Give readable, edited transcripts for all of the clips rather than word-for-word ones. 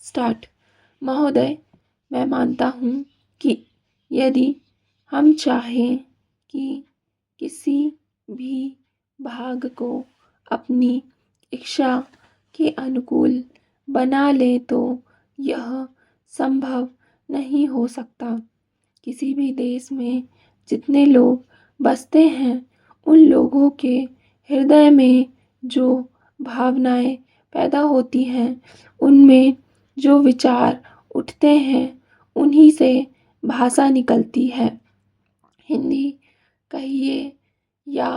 Start. महोदय, मैं मानता हूँ कि यदि हम चाहें कि किसी भी भाग को अपनी इच्छा के अनुकूल बना लें तो यह संभव नहीं हो सकता। किसी भी देश में जितने लोग बसते हैं उन लोगों के हृदय में जो भावनाएं पैदा होती हैं, उनमें जो विचार उठते हैं, उन्हीं से भाषा निकलती है। हिंदी कहिए या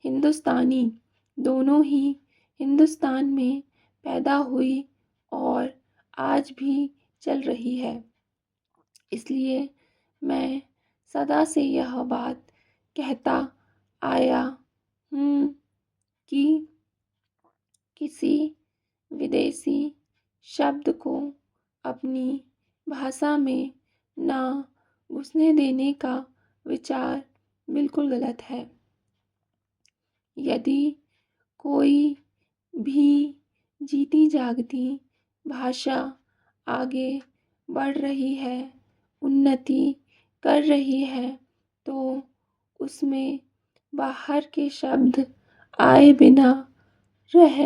हिंदुस्तानी, दोनों ही हिंदुस्तान में पैदा हुई और आज भी चल रही है। इसलिए मैं सदा से यह बात कहता आया हूँ कि किसी विदेशी शब्द को अपनी भाषा में ना घुसने देने का विचार बिल्कुल गलत है। यदि कोई भी जीती जागती भाषा आगे बढ़ रही है, उन्नति कर रही है, तो उसमें बाहर के शब्द आए बिना रह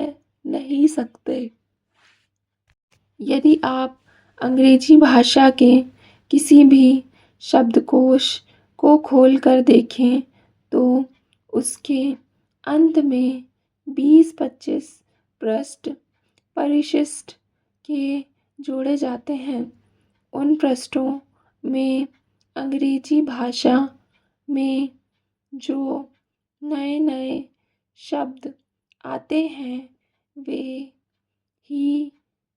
नहीं सकते। यदि आप अंग्रेजी भाषा के किसी भी शब्दकोश को खोल कर देखें तो उसके अंत में 20-25 पृष्ठ परिशिष्ट के जोड़े जाते हैं। उन पृष्ठों में अंग्रेजी भाषा में जो नए नए शब्द आते हैं वे ही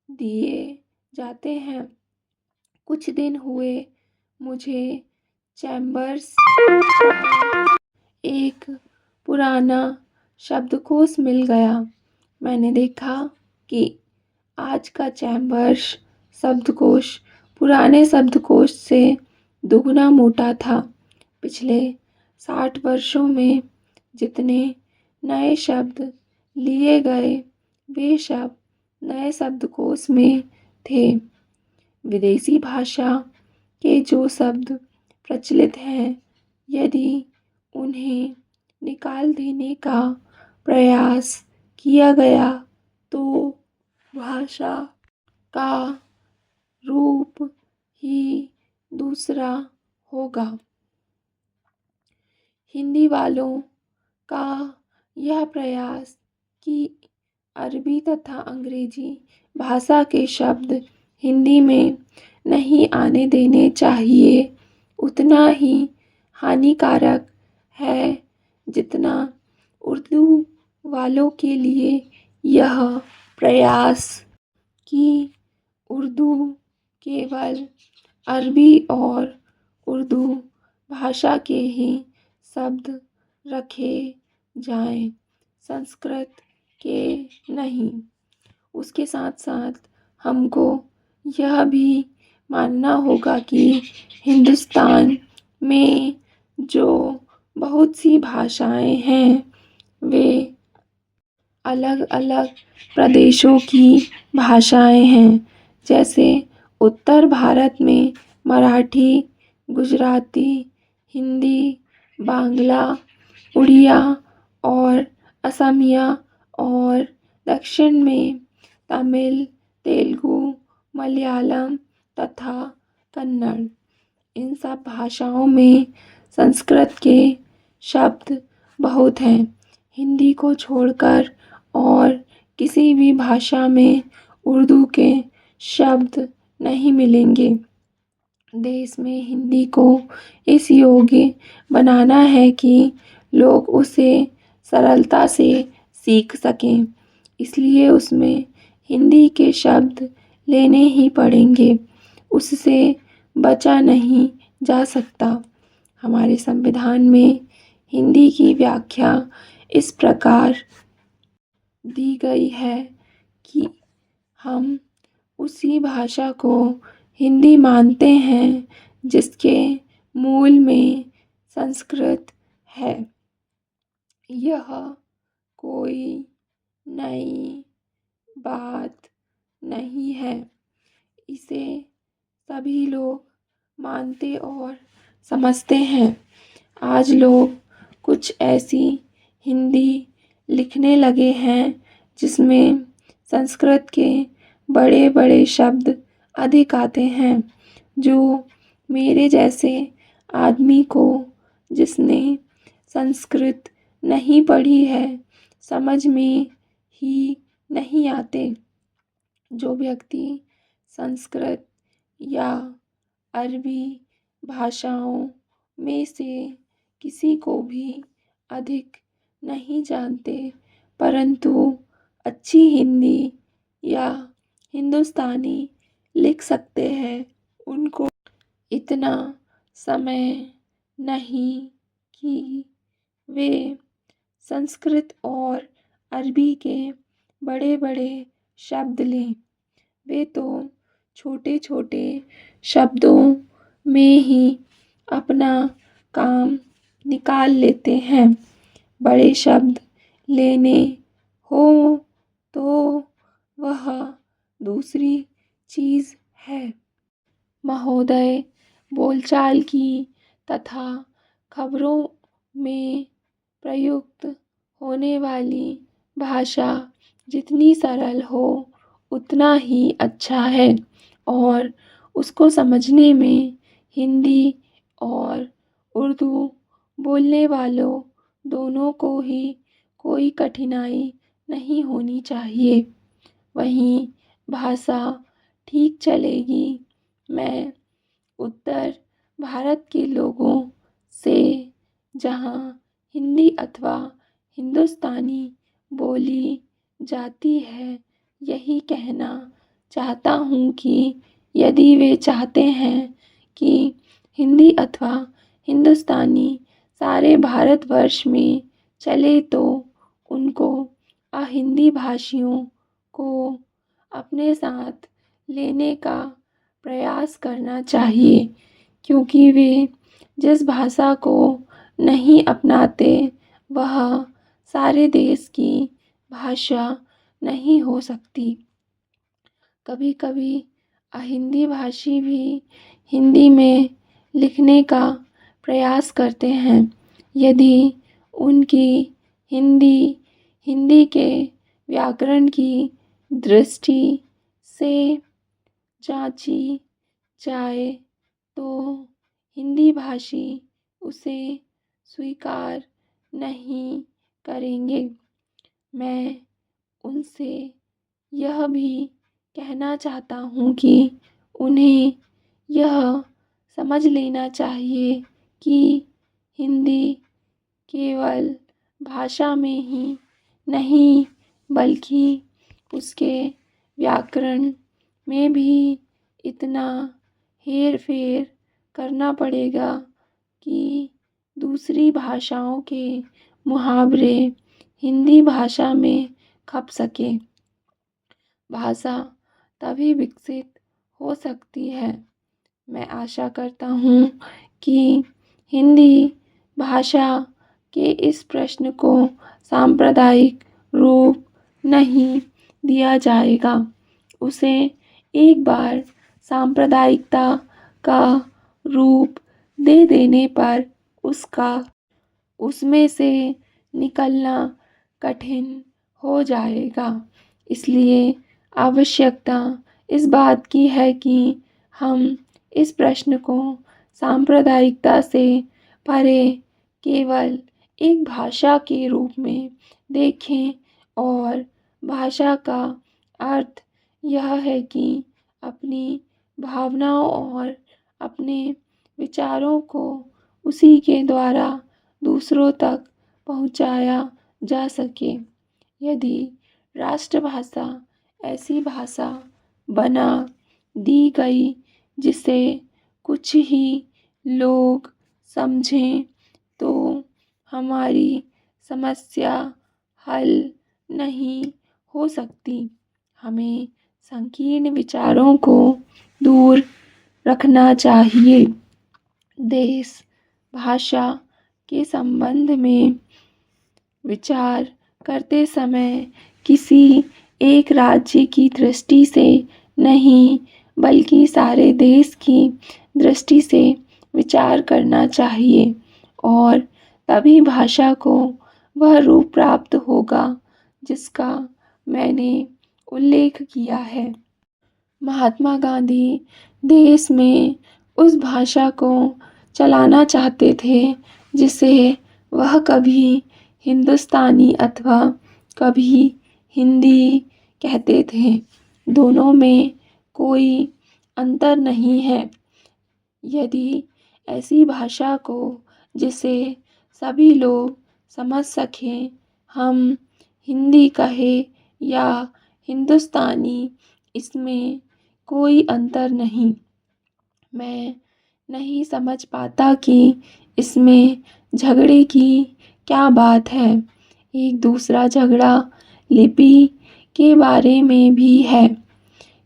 दिए जाते हैं। कुछ दिन हुए मुझे चैम्बर्स का एक पुराना शब्दकोश मिल गया। मैंने देखा कि आज का चैम्बर्स शब्दकोश पुराने शब्दकोश से दुगना मोटा था। पिछले 60 वर्षों में जितने नए शब्द लिए गए वे सब नए शब्दकोश में थे। विदेशी भाषा के जो शब्द प्रचलित हैं, यदि उन्हें निकाल देने का प्रयास किया गया तो भाषा का रूप ही दूसरा होगा। हिंदी वालों का यह प्रयास कि अरबी तथा अंग्रेजी भाषा के शब्द हिंदी में नहीं आने देने चाहिए, उतना ही हानिकारक है जितना उर्दू वालों के लिए यह प्रयास कि उर्दू केवल अरबी और उर्दू भाषा के ही शब्द रखे जाएं, संस्कृत के नहीं। उसके साथ साथ हमको यह भी मानना होगा कि हिंदुस्तान में जो बहुत सी भाषाएं हैं वे अलग अलग प्रदेशों की भाषाएं हैं। जैसे उत्तर भारत में मराठी, गुजराती, हिंदी, बांग्ला, उड़िया और असमिया, और दक्षिण में तमिल, तेलुगु, मलयालम तथा कन्नड़। इन सब भाषाओं में संस्कृत के शब्द बहुत हैं। हिंदी को छोड़कर और किसी भी भाषा में उर्दू के शब्द नहीं मिलेंगे। देश में हिंदी को इस योग्य बनाना है कि लोग उसे सरलता से सीख सकें, इसलिए उसमें हिंदी के शब्द लेने ही पड़ेंगे, उससे बचा नहीं जा सकता। हमारे संविधान में हिंदी की व्याख्या इस प्रकार दी गई है कि हम उसी भाषा को हिंदी मानते हैं जिसके मूल में संस्कृत है। यह कोई नई बात नहीं है। इसे सभी लोग मानते और समझते हैं। आज लोग कुछ ऐसी हिंदी लिखने लगे हैं जिसमें संस्कृत के बड़े बड़े शब्द अधिक आते हैं, जो मेरे जैसे आदमी को, जिसने संस्कृत नहीं पढ़ी है, समझ में ही नहीं आते। जो व्यक्ति संस्कृत या अरबी भाषाओं में से किसी को भी अधिक नहीं जानते, परंतु अच्छी हिंदी या हिंदुस्तानी लिख सकते हैं, उनको इतना समय नहीं कि वे संस्कृत और अरबी के बड़े बड़े शब्द लें। वे तो छोटे छोटे शब्दों में ही अपना काम निकाल लेते हैं। बड़े शब्द लेने हो तो वह दूसरी चीज़ है। महोदय, बोलचाल की तथा खबरों में प्रयुक्त होने वाली भाषा जितनी सरल हो उतना ही अच्छा है, और उसको समझने में हिंदी और उर्दू बोलने वालों दोनों को ही कोई कठिनाई नहीं होनी चाहिए। वहीं भाषा ठीक चलेगी। मैं उत्तर भारत के लोगों से, जहाँ हिंदी अथवा हिंदुस्तानी बोली जाती है, यही कहना चाहता हूँ कि यदि वे चाहते हैं कि हिंदी अथवा हिंदुस्तानी सारे भारतवर्ष में चले, तो उनको हिंदी भाषियों को अपने साथ लेने का प्रयास करना चाहिए, क्योंकि वे जिस भाषा को नहीं अपनाते वह सारे देश की भाषा नहीं हो सकती। कभी कभी हिंदी भाषी भी हिंदी में लिखने का प्रयास करते हैं। यदि उनकी हिंदी हिंदी के व्याकरण की दृष्टि से जांची जाए तो हिंदी भाषी उसे स्वीकार नहीं करेंगे। मैं उनसे यह भी कहना चाहता हूँ कि उन्हें यह समझ लेना चाहिए कि हिंदी केवल भाषा में ही नहीं, बल्कि उसके व्याकरण में भी इतना हेर फेर करना पड़ेगा कि दूसरी भाषाओं के मुहावरे हिंदी भाषा में खप सके। भाषा तभी विकसित हो सकती है। मैं आशा करता हूँ कि हिंदी भाषा के इस प्रश्न को सांप्रदायिक रूप नहीं दिया जाएगा। उसे एक बार सांप्रदायिकता का रूप दे देने पर उसमें से निकलना कठिन हो जाएगा। इसलिए आवश्यकता इस बात की है कि हम इस प्रश्न को सांप्रदायिकता से परे केवल एक भाषा के रूप में देखें, और भाषा का अर्थ यह है कि अपनी भावनाओं और अपने विचारों को उसी के द्वारा दूसरों तक पहुंचाया जा सके। यदि राष्ट्रभाषा ऐसी भाषा बना दी गई जिसे कुछ ही लोग समझें, तो हमारी समस्या हल नहीं हो सकती। हमें संकीर्ण विचारों को दूर रखना चाहिए। देश भाषा के संबंध में विचार करते समय किसी एक राज्य की दृष्टि से नहीं, बल्कि सारे देश की दृष्टि से विचार करना चाहिए और तभी भाषा को वह रूप प्राप्त होगा जिसका मैंने उल्लेख किया है। महात्मा गांधी देश में उस भाषा को चलाना चाहते थे जिसे वह कभी हिंदुस्तानी अथवा कभी हिंदी कहते थे। दोनों में कोई अंतर नहीं है। यदि ऐसी भाषा को जिसे सभी लोग समझ सकें हम हिंदी कहें या हिंदुस्तानी, इसमें कोई अंतर नहीं। मैं नहीं समझ पाता कि इसमें झगड़े की क्या बात है। एक दूसरा झगड़ा लिपि के बारे में भी है।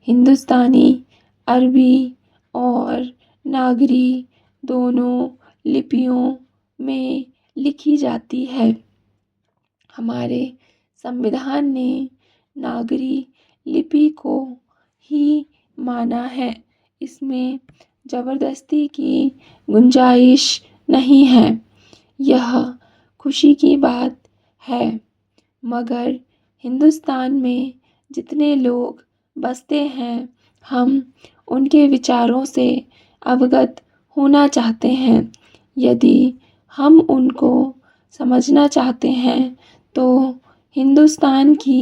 हिंदुस्तानी अरबी और नागरी दोनों लिपियों में लिखी जाती है। हमारे संविधान ने नागरी लिपि को ही माना है। इसमें ज़बरदस्ती की गुंजाइश नहीं है। यह खुशी की बात है। मगर हिंदुस्तान में जितने लोग बसते हैं हम उनके विचारों से अवगत होना चाहते हैं। यदि हम उनको समझना चाहते हैं तो हिंदुस्तान की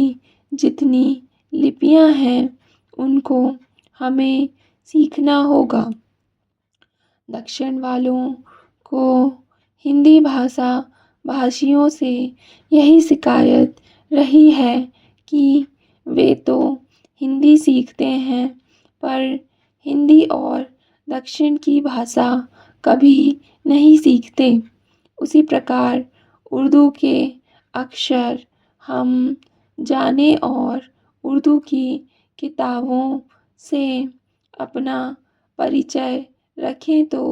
जितनी लिपियां हैं उनको हमें सीखना होगा। दक्षिण वालों को हिंदी भाषा भाषियों से यही शिकायत रही है कि वे तो हिंदी सीखते हैं पर हिंदी और दक्षिण की भाषा कभी नहीं सीखते। उसी प्रकार उर्दू के अक्षर हम जाने और उर्दू की किताबों से अपना परिचय रखें तो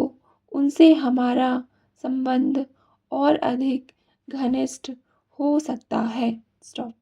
उनसे हमारा संबंध और अधिक घनिष्ठ हो सकता है। स्टॉप।